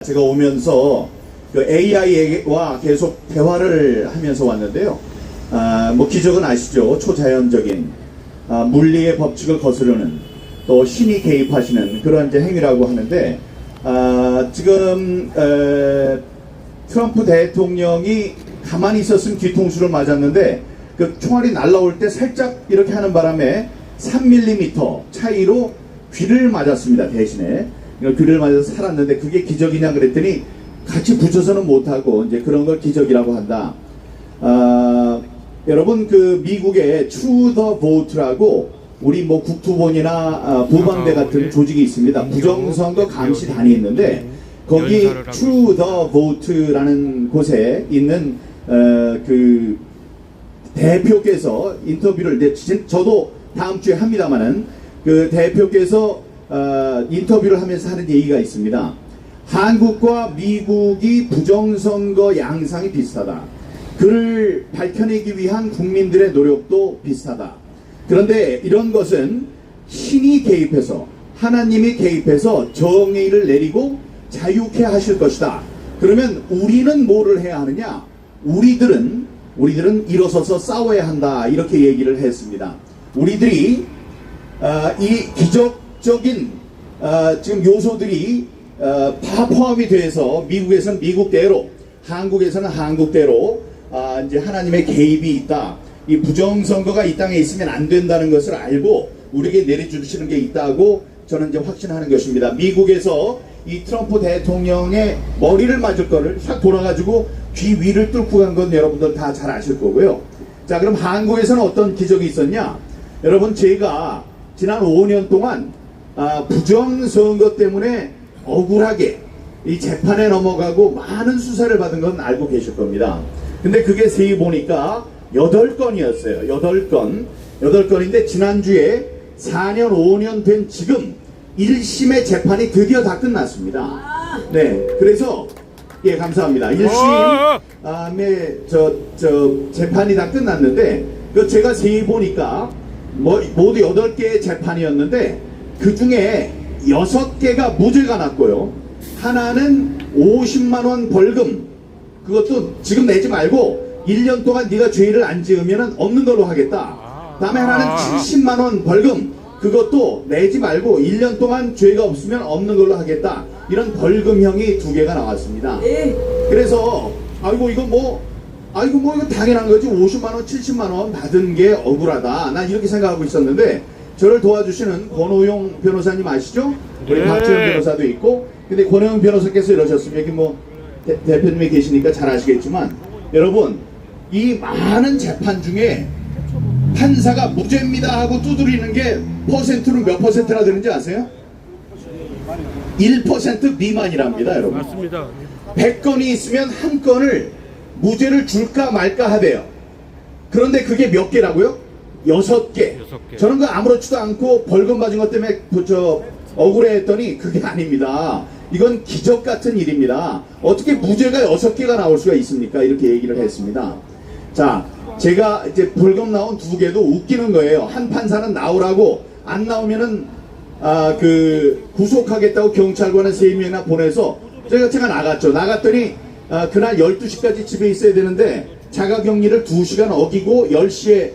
제가 오면서 그 AI와 계속 대화를 하면서 왔는데요. 뭐 기적은 아시죠? 초자연적인 물리의 법칙을 거스르는 또 신이 개입하시는 그런 이제 행위라고 하는데 지금 트럼프 대통령이 가만히 있었으면 뒤통수를 맞았는데 그 총알이 날라올 때 살짝 이렇게 하는 바람에 3mm 차이로 귀를 맞았습니다. 대신에 귀를 맞아서 살았는데 그게 기적이냐 그랬더니 같이 붙여서는 못하고 이제 그런 걸 기적이라고 한다. 여러분 그 미국의 True the Vote라고 우리 뭐 국토본이나 부방대 같은 조직이 있습니다. 부정선거 감시단이 있는데 거기 True the Vote라는 곳에 있는 그 대표께서 인터뷰를 저도 다음 주에 합니다만은 그 대표께서 인터뷰를 하면서 하는 얘기가 있습니다. 한국과 미국이 부정선거 양상이 비슷하다. 그를 밝혀내기 위한 국민들의 노력도 비슷하다. 그런데 이런 것은 신이 개입해서 하나님이 개입해서 정의를 내리고 자유케 하실 것이다. 그러면 우리는 뭐를 해야 하느냐? 우리들은 일어서서 싸워야 한다. 이렇게 얘기를 했습니다. 우리들이 이 기적적인 지금 요소들이 다 포함이 돼서 미국에서는 미국대로, 한국에서는 한국대로 이제 하나님의 개입이 있다. 이 부정선거가 이 땅에 있으면 안 된다는 것을 알고 우리에게 내려주시는 게 있다고 저는 이제 확신하는 것입니다. 미국에서 이 트럼프 대통령의 머리를 맞을 거를 싹 돌아가지고 귀 위를 뚫고 간 건 여러분들 다 잘 아실 거고요. 자, 그럼 한국에서는 어떤 기적이 있었냐? 여러분, 제가 지난 5년 동안 부정선거 때문에 억울하게 이 재판에 넘어가고 많은 수사를 받은 건 알고 계실 겁니다. 근데 그게 세이 보니까 8건이었어요. 8건인데 지난주에 4년 5년 된 지금 1심의 재판이 드디어 다 끝났습니다. 네, 그래서 예, 감사합니다. 1심의 재판이 다 끝났는데 그 제가 세이 보니까 모두 8개의 재판이었는데 그 중에 6개가 무죄가 났고요. 하나는 50만원 벌금, 그것도 지금 내지 말고 1년 동안 네가 죄를 안 지으면 없는 걸로 하겠다. 다음에 하나는 70만원 벌금, 그것도 내지 말고 1년 동안 죄가 없으면 없는 걸로 하겠다. 이런 벌금형이 2개가 나왔습니다. 그래서 이거 당연한 거지. 50만원 70만원 받은 게 억울하다. 난 이렇게 생각하고 있었는데 저를 도와주시는 권호용 변호사님 아시죠? 우리 박지원 변호사도 있고. 근데 권호용 변호사께서 이러셨습니다. 여기 뭐 대표님이 계시니까 잘 아시겠지만 여러분, 이 많은 재판 중에 판사가 무죄입니다 하고 두드리는 게 퍼센트로 몇 퍼센트나 되는지 아세요? 1% 미만이랍니다, 여러분. 맞습니다. 100건이 있으면 한 건을 무죄를 줄까 말까 하대요. 그런데 그게 몇 개라고요? 6개. 저는 그 아무렇지도 않고 벌금 받은 것 때문에 억울해했더니 그게 아닙니다. 이건 기적 같은 일입니다. 어떻게 무죄가 6개가 나올 수가 있습니까? 이렇게 얘기를 했습니다. 자, 제가 이제 벌금 나온 2개도 웃기는 거예요. 한 판사는 나오라고 안 나오면은 구속하겠다고 경찰관에 3명이나 보내서 제가 나갔죠. 나갔더니 그날 12시까지 집에 있어야 되는데 자가격리를 2시간 어기고 10시에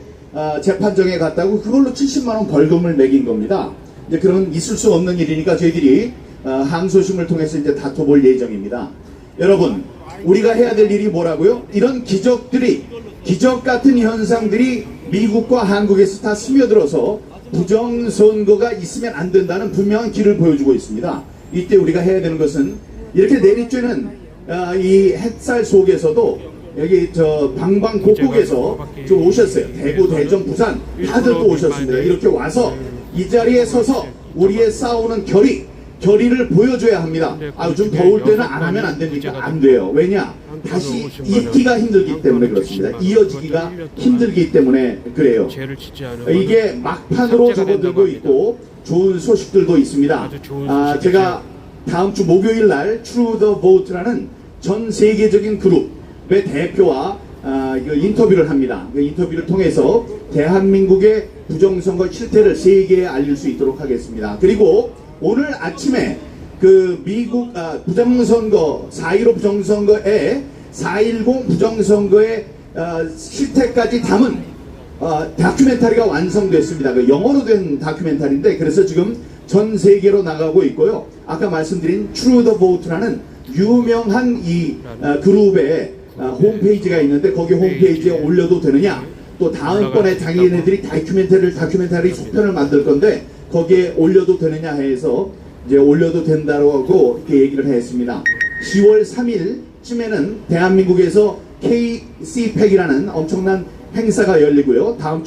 재판정에 갔다고 그걸로 70만원 벌금을 매긴 겁니다. 이제 그런 있을 수 없는 일이니까 저희들이 항소심을 통해서 이제 다퉈볼 예정입니다. 여러분, 우리가 해야 될 일이 뭐라고요? 이런 기적 같은 현상들이 미국과 한국에서 다 스며들어서 부정선거가 있으면 안 된다는 분명한 길을 보여주고 있습니다. 이때 우리가 해야 되는 것은 이렇게 내리쬐는 이 햇살 속에서도 여기 방방곡곡에서 좀 오셨어요. 대구, 대전, 부산 다들 또 오셨습니다. 이렇게 와서 이 자리에 서서 우리의 싸우는 결의를 보여줘야 합니다. 좀 더울 때는 안 하면 안 됩니까? 안 돼요. 왜냐? 다시 있기가 힘들기 때문에 그렇습니다. 이어지기가 힘들기 때문에 그래요. 이게 막판으로 접어들고 있고 좋은 소식들도 있습니다. 제가 다음 주 목요일 날 True the Vote라는 전 세계적인 그룹의 대표와 인터뷰를 합니다. 그 인터뷰를 통해서 대한민국의 부정선거 실태를 세계에 알릴 수 있도록 하겠습니다. 그리고 오늘 아침에 그 미국 부정선거 4.15 부정선거에 4.10 부정선거의 실태까지 담은 다큐멘터리가 완성됐습니다. 그 영어로 된 다큐멘터리인데 그래서 지금 전 세계로 나가고 있고요. 아까 말씀드린 True the Vote라는 유명한 이 그룹의 홈페이지가 있는데 거기 홈페이지에 올려도 되느냐, 또 다음번에 자기네들이 다큐멘터리 속편을 만들 건데 거기에 올려도 되느냐 해서 이제 올려도 된다고 이렇게 얘기를 했습니다. 10월 3일쯤에는 대한민국에서 KCPAC이라는 엄청난 행사가 열리고요. 다음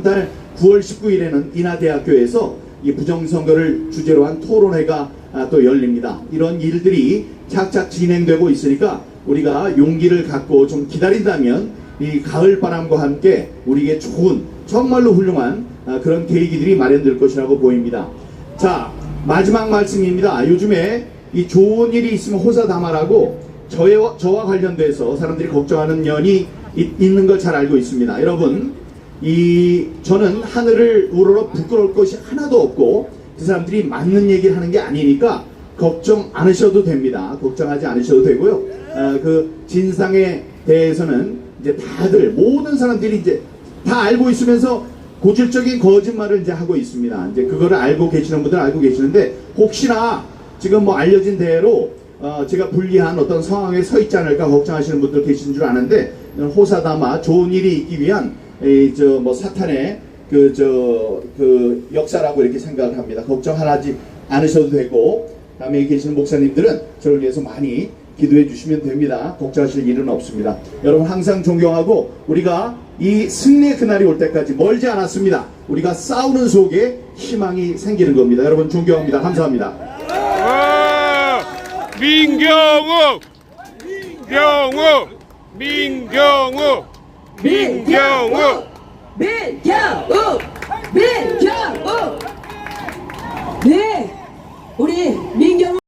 달 9월 19일에는 인하대학교에서 이 부정선거를 주제로 한 토론회가 또 열립니다. 이런 일들이 착착 진행되고 있으니까 우리가 용기를 갖고 좀 기다린다면 이 가을바람과 함께 우리에게 좋은, 정말로 훌륭한 그런 계기들이 마련될 것이라고 보입니다. 자, 마지막 말씀입니다. 요즘에 이 좋은 일이 있으면 호사다마라고 저와 관련돼서 사람들이 걱정하는 면이 있는 걸 잘 알고 있습니다. 여러분, 저는 하늘을 우러러 부끄러울 것이 하나도 없고 그 사람들이 맞는 얘기를 하는 게 아니니까 걱정 않으셔도 됩니다. 걱정하지 않으셔도 되고요. 그 진상에 대해서는 이제 다들 모든 사람들이 이제 다 알고 있으면서 고질적인 거짓말을 이제 하고 있습니다. 이제 그거를 알고 계시는 분들은 알고 계시는데 혹시나 지금 뭐 알려진 대로 제가 불리한 어떤 상황에 서 있지 않을까 걱정하시는 분들 계신 줄 아는데 호사다마 좋은 일이 있기 위한 사탄의 그 역사라고 이렇게 생각을 합니다. 걱정하지 않으셔도 되고, 다음에 여기 계시는 목사님들은 저를 위해서 많이 기도해 주시면 됩니다. 걱정하실 일은 없습니다. 여러분 항상 존경하고 우리가 이 승리의 그날이 올 때까지 멀지 않았습니다. 우리가 싸우는 속에 희망이 생기는 겁니다. 여러분 존경합니다. 감사합니다. 민경욱! 네, 우리